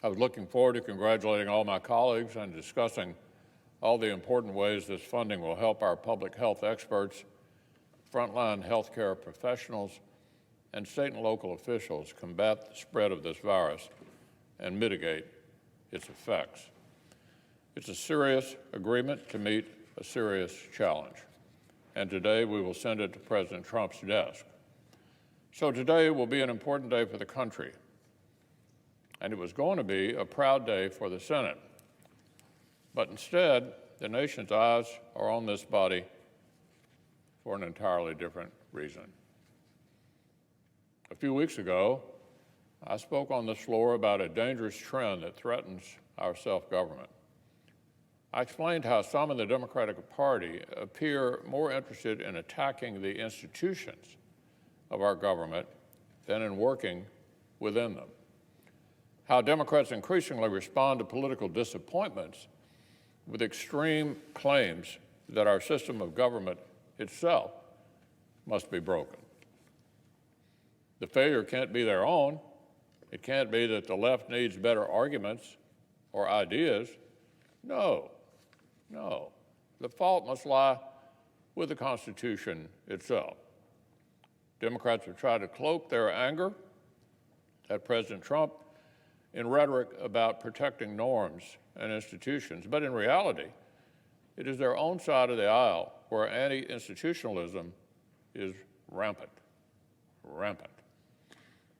I was looking forward to congratulating all my colleagues and discussing all the important ways this funding will help our public health experts, frontline healthcare professionals, and state and local officials combat the spread of this virus and mitigate its effects. It's a serious agreement to meet a serious challenge, and today we will send it to President Trump's desk. So today will be an important day for the country, and it was going to be a proud day for the Senate. But instead, the nation's eyes are on this body for an entirely different reason. A few weeks ago, I spoke on this floor about a dangerous trend that threatens our self-government. I explained how some in the Democratic Party appear more interested in attacking the institutions of our government than in working within them. How Democrats increasingly respond to political disappointments with extreme claims that our system of government itself must be broken. The failure can't be their own. It can't be that the left needs better arguments or ideas. No. The fault must lie with the Constitution itself. Democrats have tried to cloak their anger at President Trump in rhetoric about protecting norms and institutions, but in reality, it is their own side of the aisle where anti-institutionalism is rampant.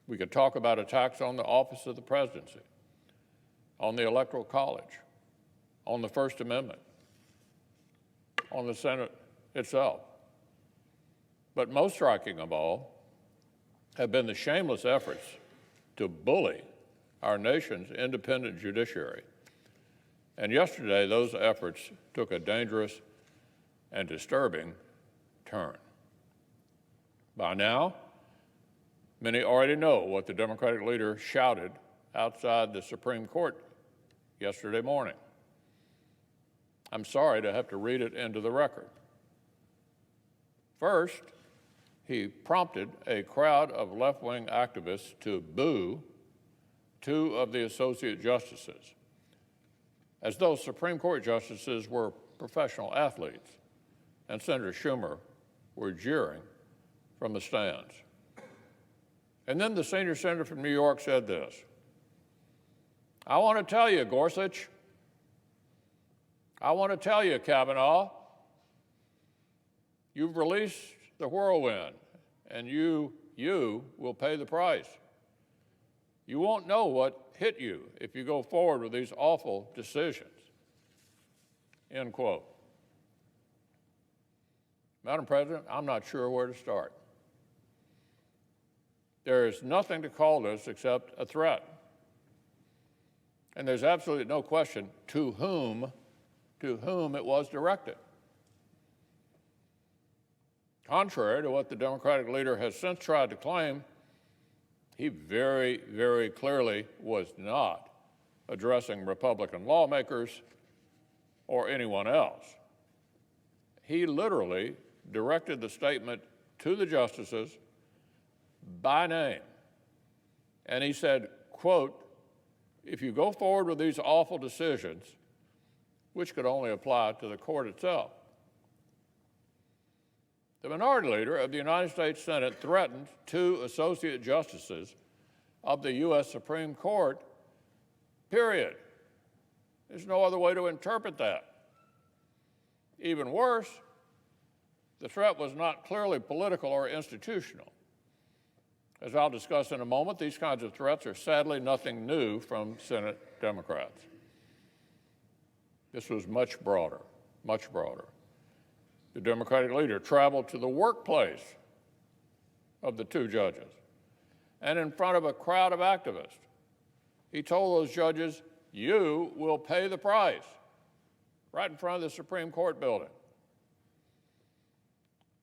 We could talk about attacks on the office of the presidency, on the Electoral College, on the First Amendment, on the Senate itself. But most striking of all have been the shameless efforts to bully our nation's independent judiciary. And yesterday, those efforts took a dangerous and disturbing turn. By now, many already know what the Democratic leader shouted outside the Supreme Court yesterday morning. I'm sorry to have to read it into the record. First, he prompted a crowd of left-wing activists to boo two of the associate justices, as though Supreme Court justices were professional athletes and Senator Schumer were jeering from the stands. And then the senior senator from New York said this: "I want to tell you, Gorsuch, I want to tell you, Kavanaugh, you've released the whirlwind, and you will pay the price. You won't know what hit you if you go forward with these awful decisions." End quote. Madam President, I'm not sure where to start. There is nothing to call this except a threat. And there's absolutely no question to whom it was directed. Contrary to what the Democratic leader has since tried to claim, he very, very clearly was not addressing Republican lawmakers or anyone else. He literally directed the statement to the justices by name. And he said, quote, "If you go forward with these awful decisions," which could only apply to the court itself. The minority leader of the United States Senate threatened two associate justices of the U.S. Supreme Court, period. There's no other way to interpret that. Even worse, the threat was not clearly political or institutional. As I'll discuss in a moment, these kinds of threats are sadly nothing new from Senate Democrats. This was much broader, much broader. The Democratic leader traveled to the workplace of the two judges, and in front of a crowd of activists, he told those judges, "You will pay the price," right in front of the Supreme Court building.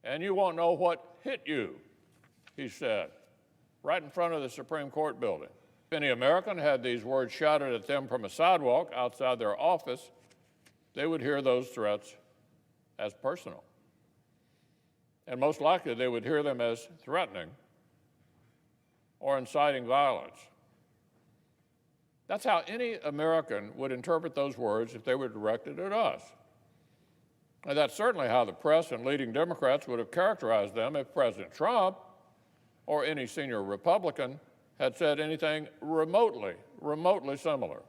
"And you won't know what hit you," he said, right in front of the Supreme Court building. If any American had these words shouted at them from a sidewalk outside their office, they would hear those threats as personal. And most likely they would hear them as threatening or inciting violence. That's how any American would interpret those words if they were directed at us. And that's certainly how the press and leading Democrats would have characterized them if President Trump or any senior Republican had said anything remotely similar.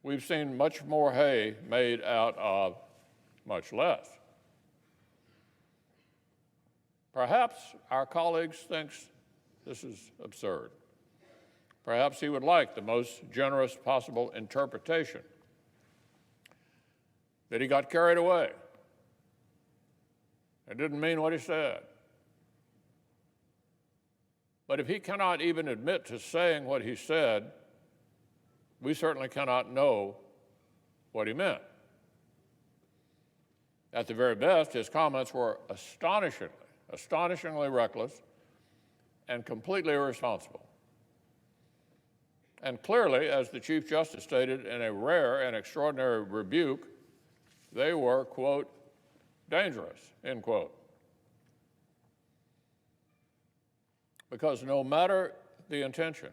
We've seen much more hay made out of much less. Perhaps our colleague thinks this is absurd. Perhaps he would like the most generous possible interpretation, that he got carried away and didn't mean what he said. But if he cannot even admit to saying what he said, we certainly cannot know what he meant. At the very best, his comments were astonishingly reckless and completely irresponsible. And clearly, as the Chief Justice stated in a rare and extraordinary rebuke, they were, quote, dangerous, end quote. Because no matter the intention,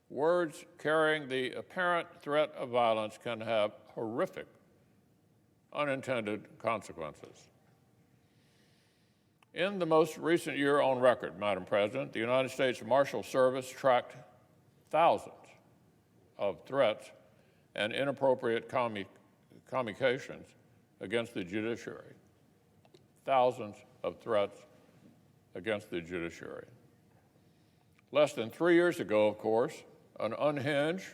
words carrying the apparent threat of violence can have horrific unintended consequences. In the most recent year on record, Madam President, the United States Marshal Service tracked thousands of threats and inappropriate communications against the judiciary. Thousands of threats against the judiciary. Less than 3 years ago, of course, an unhinged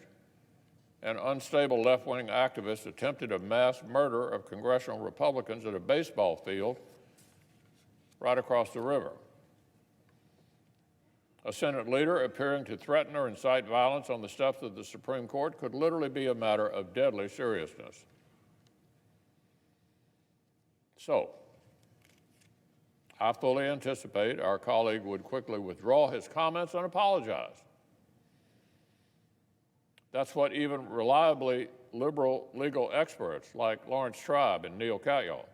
and unstable left-wing activist attempted a mass murder of congressional Republicans at a baseball field right across the river. A Senate leader appearing to threaten or incite violence on the steps of the Supreme Court could literally be a matter of deadly seriousness. So, I fully anticipate our colleague would quickly withdraw his comments and apologize. That's what even reliably liberal legal experts like Lawrence Tribe and Neil Katyal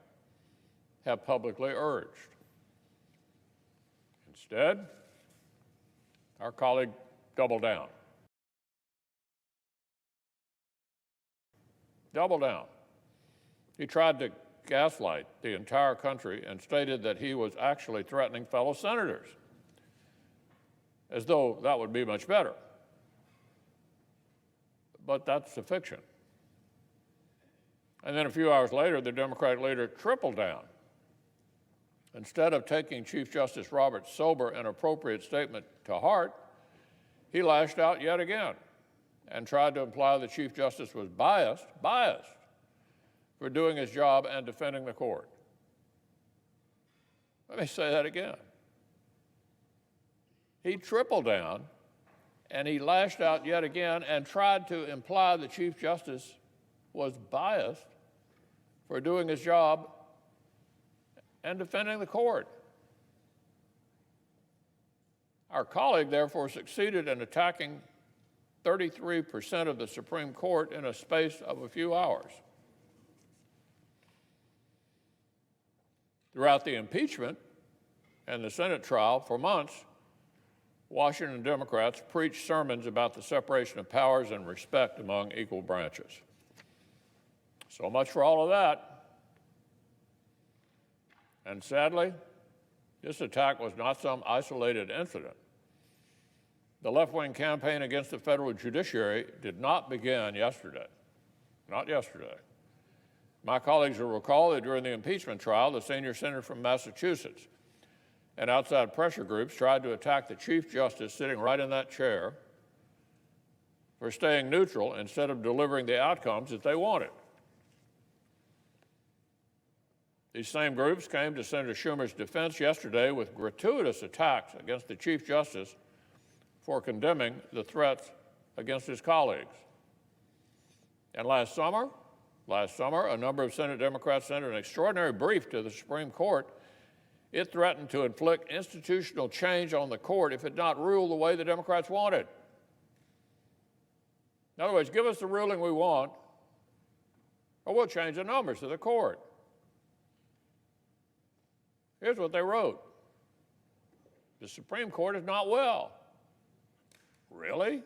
have publicly urged. Instead, our colleague doubled down. Doubled down. He tried to gaslight the entire country and stated that he was actually threatening fellow senators, as though that would be much better. But that's a fiction. And then a few hours later, the Democratic leader tripled down. Instead of taking Chief Justice Roberts' sober and appropriate statement to heart, he lashed out yet again and tried to imply the Chief Justice was biased for doing his job and defending the court. Let me say that again. He tripled down and he lashed out yet again and tried to imply the Chief Justice was biased for doing his job and defending the court. Our colleague, therefore, succeeded in attacking 33% of the Supreme Court in a space of a few hours. Throughout the impeachment and the Senate trial for months, Washington Democrats preached sermons about the separation of powers and respect among equal branches. So much for all of that. And sadly, this attack was not some isolated incident. The left-wing campaign against the federal judiciary did not begin yesterday. Not yesterday. My colleagues will recall that during the impeachment trial, the senior senator from Massachusetts and outside pressure groups tried to attack the Chief Justice sitting right in that chair for staying neutral instead of delivering the outcomes that they wanted. These same groups came to Senator Schumer's defense yesterday with gratuitous attacks against the Chief Justice for condemning the threats against his colleagues. And last summer, a number of Senate Democrats sent an extraordinary brief to the Supreme Court. It threatened to inflict institutional change on the court if it did not rule the way the Democrats wanted. In other words, give us the ruling we want, or we'll change the numbers of the court. Here's what they wrote. The Supreme Court is not well. Really? Unfortunately,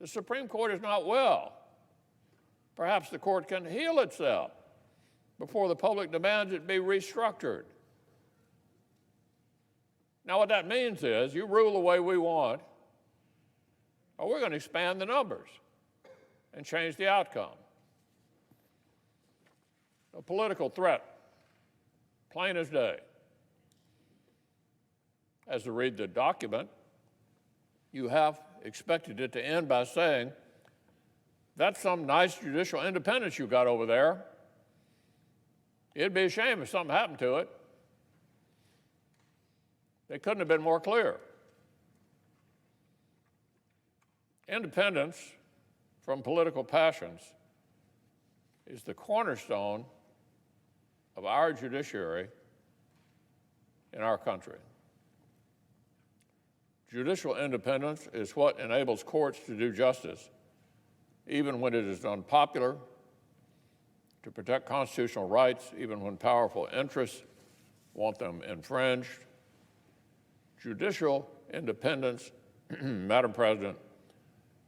the Supreme Court is not well. Perhaps the court can heal itself before the public demands it be restructured. Now, what that means is you rule the way we want, or we're going to expand the numbers and change the outcome. A political threat, plain as day. As to read the document, you have expected it to end by saying, that's some nice judicial independence you got over there. It'd be a shame if something happened to it. They couldn't have been more clear. Independence from political passions is the cornerstone of our judiciary in our country. Judicial independence is what enables courts to do justice, even when it is unpopular, to protect constitutional rights, even when powerful interests want them infringed. Judicial independence, Madam President,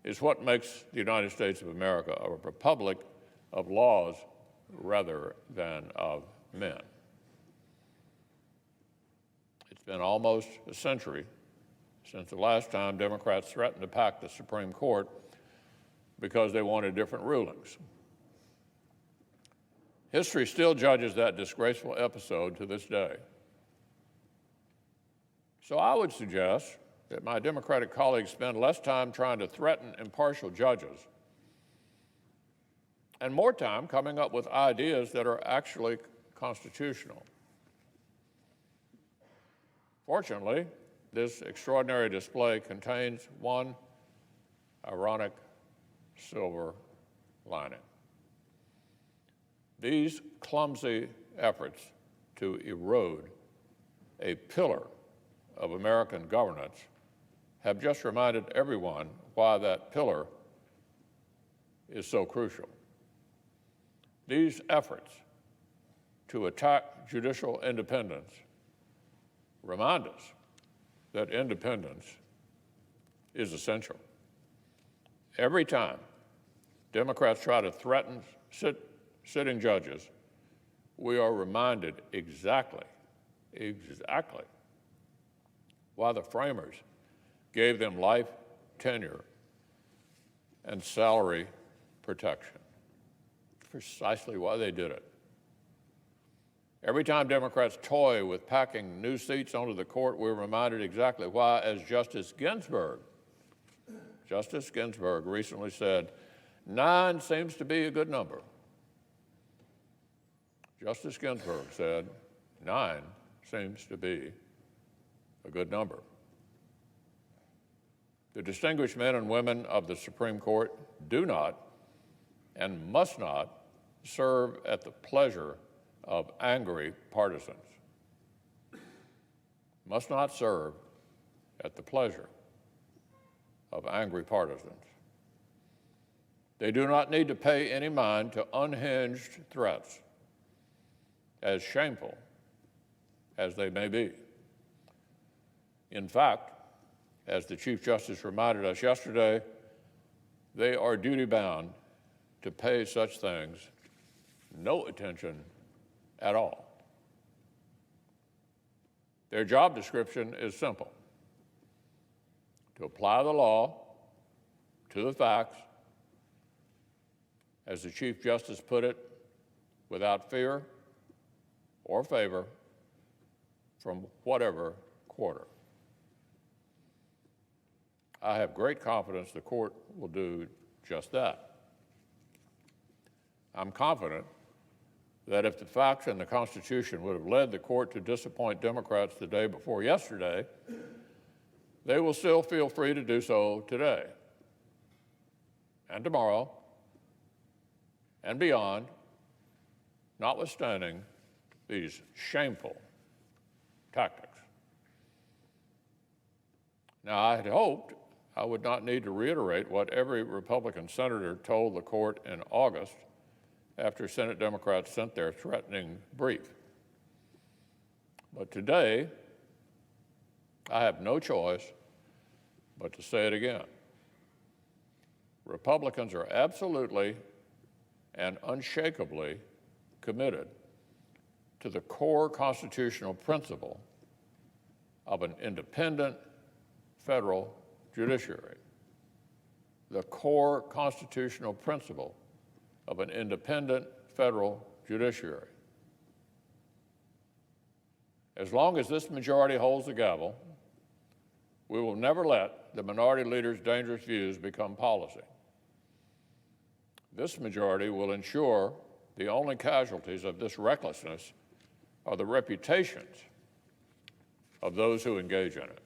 is what makes the United States of America a republic of laws rather than of men. It's been almost a century since the last time Democrats threatened to pack the Supreme Court because they wanted different rulings. History still judges that disgraceful episode to this day. So I would suggest that my Democratic colleagues spend less time trying to threaten impartial judges and more time coming up with ideas that are actually constitutional. Fortunately, this extraordinary display contains one ironic silver lining. These clumsy efforts to erode a pillar of American governance have just reminded everyone why that pillar is so crucial. These efforts to attack judicial independence remind us that independence is essential. Every time Democrats try to threaten sitting judges, we are reminded exactly why the framers gave them life tenure and salary protection. Precisely why they did it. Every time Democrats toy with packing new seats onto the court, we're reminded exactly why, as Justice Ginsburg recently said, 9 seems to be a good number. Justice Ginsburg said, 9 seems to be a good number. The distinguished men and women of the Supreme Court do not and must not serve at the pleasure of angry partisans. Must not serve at the pleasure of angry partisans. They do not need to pay any mind to unhinged threats, as shameful as they may be. In fact, as the Chief Justice reminded us yesterday, they are duty-bound to pay such things no attention at all. Their job description is simple: to apply the law to the facts, as the Chief Justice put it, without fear or favor from whatever quarter. I have great confidence the court will do just that. I'm confident that if the facts and the Constitution would have led the court to disappoint Democrats the day before yesterday, they will still feel free to do so today and tomorrow and beyond, notwithstanding these shameful tactics. Now, I had hoped I would not need to reiterate what every Republican senator told the court in August after Senate Democrats sent their threatening brief. But today, I have no choice But to say it again, Republicans are absolutely and unshakably committed to the core constitutional principle of an independent federal judiciary. The core constitutional principle of an independent federal judiciary. As long as this majority holds the gavel, we will never let the minority leader's dangerous views become policy. This majority will ensure the only casualties of this recklessness are the reputations of those who engage in it.